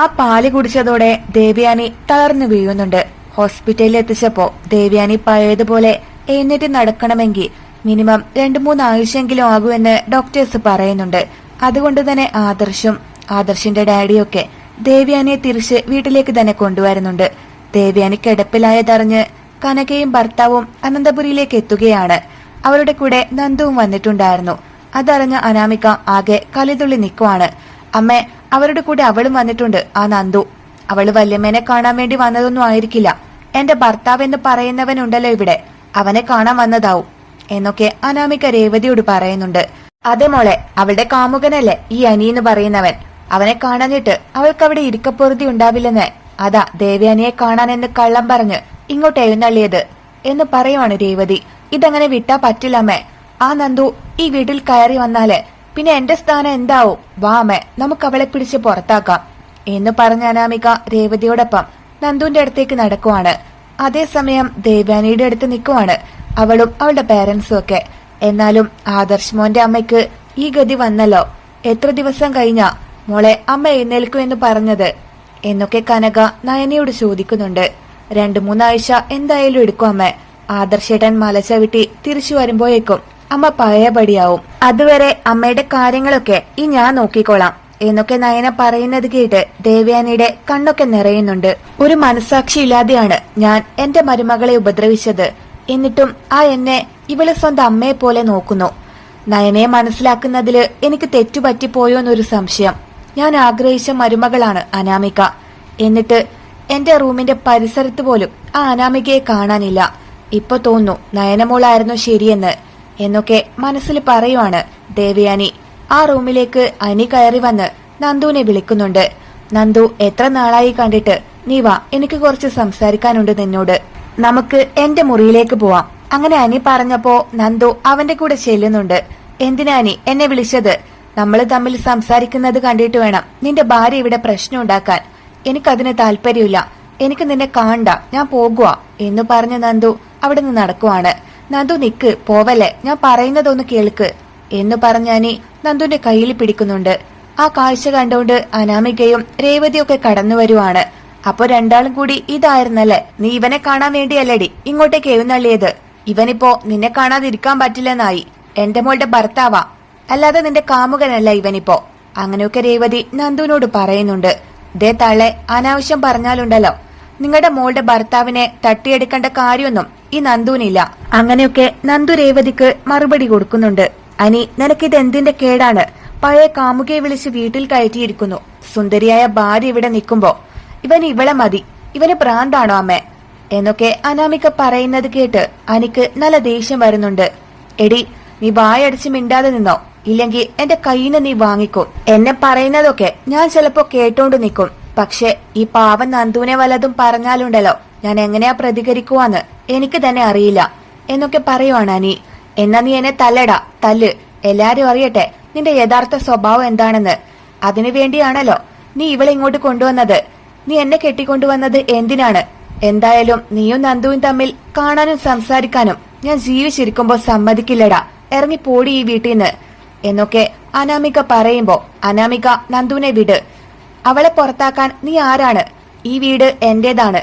ആ പാല് കുടിച്ചതോടെ ദേവയാനി തളർന്നു വീഴുന്നുണ്ട്. ഹോസ്പിറ്റലിൽ എത്തിച്ചപ്പോ ദേവയാനി പഴയതുപോലെ എഴുന്നേറ്റ് നടക്കണമെങ്കിൽ മിനിമം 2-3 ആഴ്ചയെങ്കിലും ആകുമെന്ന് ഡോക്ടേഴ്സ് പറയുന്നുണ്ട്. അതുകൊണ്ട് തന്നെ ആദർശിന്റെ ഡാഡിയൊക്കെ ദേവയാനിയെ തിരിച്ച് വീട്ടിലേക്ക് തന്നെ കൊണ്ടുവരുന്നുണ്ട്. ദേവയാനി കിടപ്പിലായതറിഞ്ഞ് കനകയും ഭർത്താവും അനന്തപുരിയിലേക്ക് എത്തുകയാണ്. അവരുടെ കൂടെ നന്ദുവും വന്നിട്ടുണ്ടായിരുന്നു. അതറിഞ്ഞ അനാമിക ആകെ കലിതുള്ളി നിൽക്കുവാണ്. അമ്മേ, അവരുടെ കൂടെ അവളും വന്നിട്ടുണ്ട്. ആ നന്ദു, അവള് വല്യമ്മേനെ കാണാൻ വേണ്ടി വന്നതൊന്നും ആയിരിക്കില്ല. എന്റെ ഭർത്താവ് എന്ന് പറയുന്നവനുണ്ടല്ലോ ഇവിടെ, അവനെ കാണാൻ വന്നതാവും എന്നൊക്കെ അനാമിക രേവതിയോട് പറയുന്നുണ്ട്. അതെ മോളെ, അവളുടെ കാമുകനല്ലേ ഈ അനിയെന്ന് പറയുന്നവൻ. അവനെ കാണാനിട്ട് അവൾക്ക് അവിടെ ഇരിക്കപ്പൊറുതി ഉണ്ടാവില്ലെന്ന് അതാ ദേവയാനിയെ കാണാനെന്ന് കള്ളം പറഞ്ഞ് ഇങ്ങോട്ട് എഴുന്നള്ളിയത് എന്ന് പറയുവാണ് രേവതി. ഇതങ്ങനെ വിട്ടാ പറ്റില്ലമ്മേ. ആ നന്ദു ഈ വീട്ടിൽ കയറി വന്നാല് പിന്നെ എന്റെ സ്ഥാനം എന്താവും? വാ അമ്മേ, നമുക്ക് അവളെ പിടിച്ച് പുറത്താക്കാം എന്ന് പറഞ്ഞ അനാമിക രേവതിയോടൊപ്പം നന്ദുവിന്റെ അടുത്തേക്ക് നടക്കുവാണ്. അതേസമയം ദേവയാനിയുടെ അടുത്ത് നിൽക്കുവാണ് അവളും അവളുടെ പേരൻസും ഒക്കെ. എന്നാലും ആദർശ് മോന്റെ അമ്മയ്ക്ക് ഈ ഗതി വന്നല്ലോ. എത്ര ദിവസം കഴിഞ്ഞാ മോളെ അമ്മ എഴുന്നേൽക്കൂ എന്ന് പറഞ്ഞത് എന്നൊക്കെ കനക നയനയോട് ചോദിക്കുന്നുണ്ട്. 2-3 ആഴ്ച എന്തായാലും എടുക്കും അമ്മ. ആദർശേട്ടൻ മല ചവിട്ടി തിരിച്ചു വരുമ്പോഴേക്കും അമ്മ പഴയപടിയാവും. അതുവരെ അമ്മയുടെ കാര്യങ്ങളൊക്കെ ഈ ഞാൻ നോക്കിക്കോളാം എന്നൊക്കെ നയന പറയുന്നത് കേട്ട് ദേവയാനിയുടെ കണ്ണൊക്കെ നിറയുന്നുണ്ട്. ഒരു മനസാക്ഷി ഇല്ലാതെയാണ് ഞാൻ എന്റെ മരുമകളെ ഉപദ്രവിച്ചത്. എന്നിട്ടും ആ എന്നെ ഇവള് സ്വന്തം അമ്മയെ പോലെ നോക്കുന്നു. നയനയെ മനസ്സിലാക്കുന്നതില് എനിക്ക് തെറ്റുപറ്റിപ്പോയോ എന്നൊരു സംശയം. ഞാൻ ആഗ്രഹിച്ച മരുമകളാണ് അനാമിക. എന്നിട്ട് എന്റെ റൂമിന്റെ പരിസരത്ത് പോലും ആ അനാമികയെ കാണാനില്ല. ഇപ്പൊ തോന്നുന്നു നയനമോളായിരുന്നു ശരിയെന്ന് എന്നൊക്കെ മനസ്സിൽ പറയുവാണ് ദേവയാനി. ആ റൂമിലേക്ക് അനി കയറി വന്ന് നന്ദുവിനെ വിളിക്കുന്നുണ്ട്. നന്ദു, എത്ര നാളായി കണ്ടിട്ട്? നീ വാ, എനിക്ക് കുറച്ച് സംസാരിക്കാനുണ്ട് നിന്നോട്. നമുക്ക് എന്റെ മുറിയിലേക്ക് പോവാം. അങ്ങനെ അനി പറഞ്ഞപ്പോ നന്ദു അവന്റെ കൂടെ ചെല്ലുന്നുണ്ട്. എന്തിനാ അനി എന്നെ വിളിച്ചത്? നമ്മൾ തമ്മിൽ സംസാരിക്കുന്നത് കണ്ടിട്ട് വേണം നിന്റെ ഭാര്യ ഇവിടെ പ്രശ്നം ഉണ്ടാക്കാൻ. എനിക്കതിന് താല്പര്യമില്ല. എനിക്ക് നിന്നെ കാണണ്ട, ഞാൻ പോകുക എന്ന് പറഞ്ഞ നന്ദു അവിടെ നിന്ന് നടക്കുവാണ്. നന്ദു, നിക്ക്, പോവല്ലേ, ഞാൻ പറയുന്നതൊന്ന് കേൾക്ക് എന്ന് പറഞ്ഞ അനി നന്ദുന്റെ കയ്യിൽ പിടിക്കുന്നുണ്ട്. ആ കാഴ്ച കണ്ടുകൊണ്ട് അനാമികയും രേവതിയൊക്കെ കടന്നു വരുവാണ്. അപ്പൊ രണ്ടാളും കൂടി ഇതായിരുന്നല്ലേ? നീ ഇവനെ കാണാൻ വേണ്ടിയല്ലേടി ഇങ്ങോട്ടേക്ക് എഴുന്നള്ളിയത്? ഇവനിപ്പോ നിന്നെ കാണാതിരിക്കാൻ പറ്റില്ലെന്നായി. എന്റെ മോളുടെ ഭർത്താവാ, അല്ലാതെ നിന്റെ കാമുകനല്ല ഇവനിപ്പോ. അങ്ങനെയൊക്കെ രേവതി നന്ദുവിനോട് പറയുന്നുണ്ട്. ദേ തള്ളെ, അനാവശ്യം പറഞ്ഞാലുണ്ടല്ലോ. നിങ്ങളുടെ മോളുടെ ഭർത്താവിനെ തട്ടിയെടുക്കേണ്ട കാര്യമൊന്നും ഈ നന്ദുവിനില്ല. അങ്ങനെയൊക്കെ നന്ദു രേവതിക്ക് മറുപടി കൊടുക്കുന്നുണ്ട്. അനി, നിനക്കിത് എന്തിന്റെ കേടാണ്? പഴയ കാമുകയെ വിളിച്ച് വീട്ടിൽ കയറ്റിയിരിക്കുന്നു. സുന്ദരിയായ ഭാര്യ ഇവിടെ നിൽക്കുമ്പോ ഇവന് ഇവളെ മതി. ഇവന് ഭ്രാന്താണോ അമ്മേ എന്നൊക്കെ അനാമിക പറയുന്നത് കേട്ട് അനിക്ക് നല്ല ദേഷ്യം വരുന്നുണ്ട്. എടി, നീ വായടച്ച് മിണ്ടാതെ നിന്നോ, ഇല്ലെങ്കിൽ എന്റെ കയ്യിന്ന് നീ വാങ്ങിക്കും. എന്നെ പറയുന്നതൊക്കെ ഞാൻ ചിലപ്പോ കേട്ടോണ്ട് നിൽക്കും. പക്ഷെ ഈ പാവൻ നന്ദുവിനെ വല്ലതും പറഞ്ഞാലുണ്ടല്ലോ, ഞാൻ എങ്ങനെയാ പ്രതികരിക്കുവാന്ന് എനിക്ക് തന്നെ അറിയില്ല എന്നൊക്കെ പറയുവാണ് അനി. എന്നാ നീ എന്നെ തല്ലടാ, തല്ല്. എല്ലാരും അറിയട്ടെ നിന്റെ യഥാർത്ഥ സ്വഭാവം എന്താണെന്ന്. അതിനു വേണ്ടിയാണല്ലോ നീ ഇവളെ ഇങ്ങോട്ട് കൊണ്ടുവന്നത്. നീ എന്നെ കെട്ടിക്കൊണ്ടുവന്നത് എന്തിനാണ്? എന്തായാലും നീയും നന്ദുവും തമ്മിൽ കാണാനും സംസാരിക്കാനും ഞാൻ ജീവിച്ചിരിക്കുമ്പോ സമ്മതിക്കില്ലടാ. ഇറങ്ങി പോടി ഈ വീട്ടിന്ന് എന്നൊക്കെ അനാമിക പറയുമ്പോ, അനാമിക, നന്ദുവിനെ വിട്. അവളെ പുറത്താക്കാൻ നീ ആരാണ്? ഈ വീട് എന്റേതാണ്.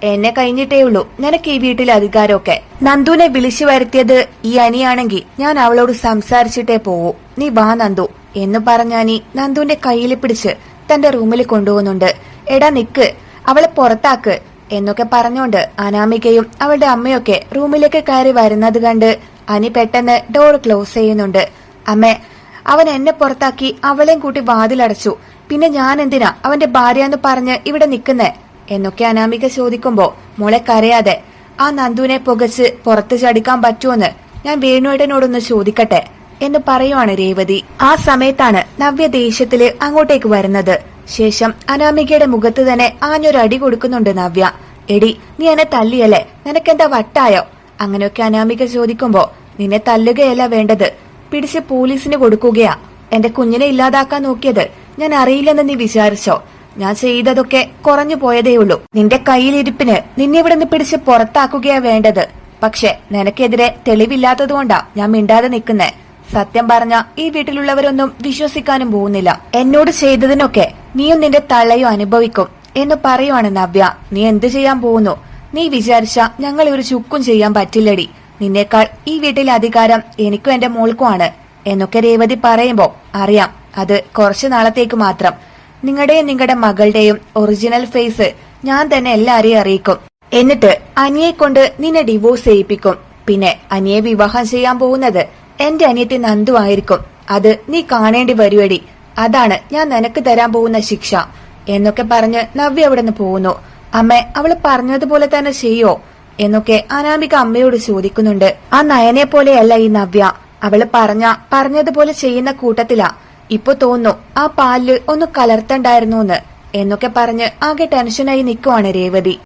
എന്നെ കഴിഞ്ഞിട്ടേ ഉള്ളൂ നിനക്ക് ഈ വീട്ടിലെ അധികാരമൊക്കെ. നന്ദുവിനെ വിളിച്ചു വരുത്തിയത് ഈ അനിയാണെങ്കിൽ ഞാൻ അവളോട് സംസാരിച്ചിട്ടേ പോവൂ. നീ വാ നന്ദു എന്ന് പറഞ്ഞ അനി നന്ദുവിന്റെ കയ്യിൽ പിടിച്ച് തന്റെ റൂമിൽ കൊണ്ടുപോകുന്നുണ്ട്. എടാ നിക്ക്, അവളെ പുറത്താക്ക് എന്നൊക്കെ പറഞ്ഞോണ്ട് അനാമികയും അവളുടെ അമ്മയൊക്കെ റൂമിലേക്ക് കയറി വരുന്നത് കണ്ട് അനി പെട്ടെന്ന് ഡോർ ക്ലോസ് ചെയ്യുന്നുണ്ട്. അമ്മേ, അവൻ എന്നെ പുറത്താക്കി അവളെയും കൂട്ടി വാതിലടച്ചു. പിന്നെ ഞാൻ എന്തിനാ അവന്റെ ഭാര്യ എന്ന് പറഞ്ഞ് ഇവിടെ നിൽക്കുന്നേ എന്നൊക്കെ അനാമിക ചോദിക്കുമ്പോ, മോളെ കരയാതെ, ആ നന്ദുവിനെ പുകച്ച് പുറത്ത് ചടിക്കാൻ പറ്റുമെന്ന് ഞാൻ വേണുവേട്ടനോടൊന്ന് ചോദിക്കട്ടെ എന്ന് പറയുവാണ് രേവതി. ആ സമയത്താണ് നവ്യ ദേഷ്യത്തില് അങ്ങോട്ടേക്ക് വരുന്നത്. ശേഷം അനാമികയുടെ മുഖത്ത് തന്നെ ആഞ്ഞൊരടി കൊടുക്കുന്നുണ്ട് നവ്യ. എടി, നീ എന്നെ തല്ലിയല്ലേ? നിനക്കെന്താ വട്ടായോ? അങ്ങനെയൊക്കെ അനാമിക ചോദിക്കുമ്പോ, നിന്നെ തല്ലുകയല്ല വേണ്ടത്, പിടിച്ച് പോലീസിന് കൊടുക്കുകയാ. എന്റെ കുഞ്ഞിനെ ഇല്ലാതാക്കാൻ നോക്കിയത് ഞാൻ അറിയില്ലെന്ന് നീ വിചാരിച്ചോ? ഞാൻ ചെയ്തതൊക്കെ കുറഞ്ഞു പോയതേയുള്ളൂ. നിന്റെ കയ്യിലിരിപ്പിന് നിന്നെ ഇവിടെ നിന്ന് പിടിച്ച് പുറത്താക്കുകയാ വേണ്ടത്. പക്ഷെ നിനക്കെതിരെ തെളിവില്ലാത്തതുകൊണ്ടാ ഞാൻ മിണ്ടാതെ നിൽക്കുന്നേ. സത്യം പറഞ്ഞ ഈ വീട്ടിലുള്ളവരൊന്നും വിശ്വസിക്കാനും പോകുന്നില്ല. എന്നോട് ചെയ്തതിനൊക്കെ നീയും നിന്റെ തള്ളയും അനുഭവിക്കും എന്ന് പറയുവാണ് നവ്യ. നീ എന്ത് ചെയ്യാൻ പോകുന്നു? നീ വിചാരിച്ച ഞങ്ങൾ ഒരു ചുക്കും ചെയ്യാൻ പറ്റില്ലടി. നിന്നേക്കാൾ ഈ വീട്ടിലെ അധികാരം എനിക്കും എന്റെ മോൾക്കുമാണ് എന്നൊക്കെ രേവതി പറയുമ്പോ അറിയാം അത് കുറച്ചു നാളത്തേക്ക് മാത്രം. നിങ്ങളുടെ മകളുടെയും ഒറിജിനൽ ഫേസ് ഞാൻ തന്നെ എല്ലാരെയും അറിയിക്കും. എന്നിട്ട് അനിയെ കൊണ്ട് നിന്നെ ഡിവോഴ്സ് ചെയ്യിപ്പിക്കും. പിന്നെ അനിയെ വിവാഹം ചെയ്യാൻ പോകുന്നത് എന്റെ അനിയത്തി നന്ദു ആയിരിക്കും. അത് നീ കാണേണ്ടി വരുവടി. അതാണ് ഞാൻ നിനക്ക് തരാൻ പോകുന്ന ശിക്ഷ എന്നൊക്കെ പറഞ്ഞ് നവ്യ അവിടെ നിന്ന് പോകുന്നു. അമ്മ അവള് പറഞ്ഞതുപോലെ തന്നെ ചെയ്യോ എന്നൊക്കെ അനാമിക അമ്മയോട് ചോദിക്കുന്നുണ്ട്. ആ നയനെ പോലെയല്ല ഈ നവ്യ. അവള് പറഞ്ഞതുപോലെ ചെയ്യുന്ന കൂട്ടത്തിലാ. ഇപ്പൊ തോന്നുന്നു ആ പാലില് ഒന്ന് കലർത്തണ്ടായിരുന്നു എന്നൊക്കെ പറഞ്ഞ് ആകെ ടെൻഷനായി നിൽക്കുവാണ് രേവതി.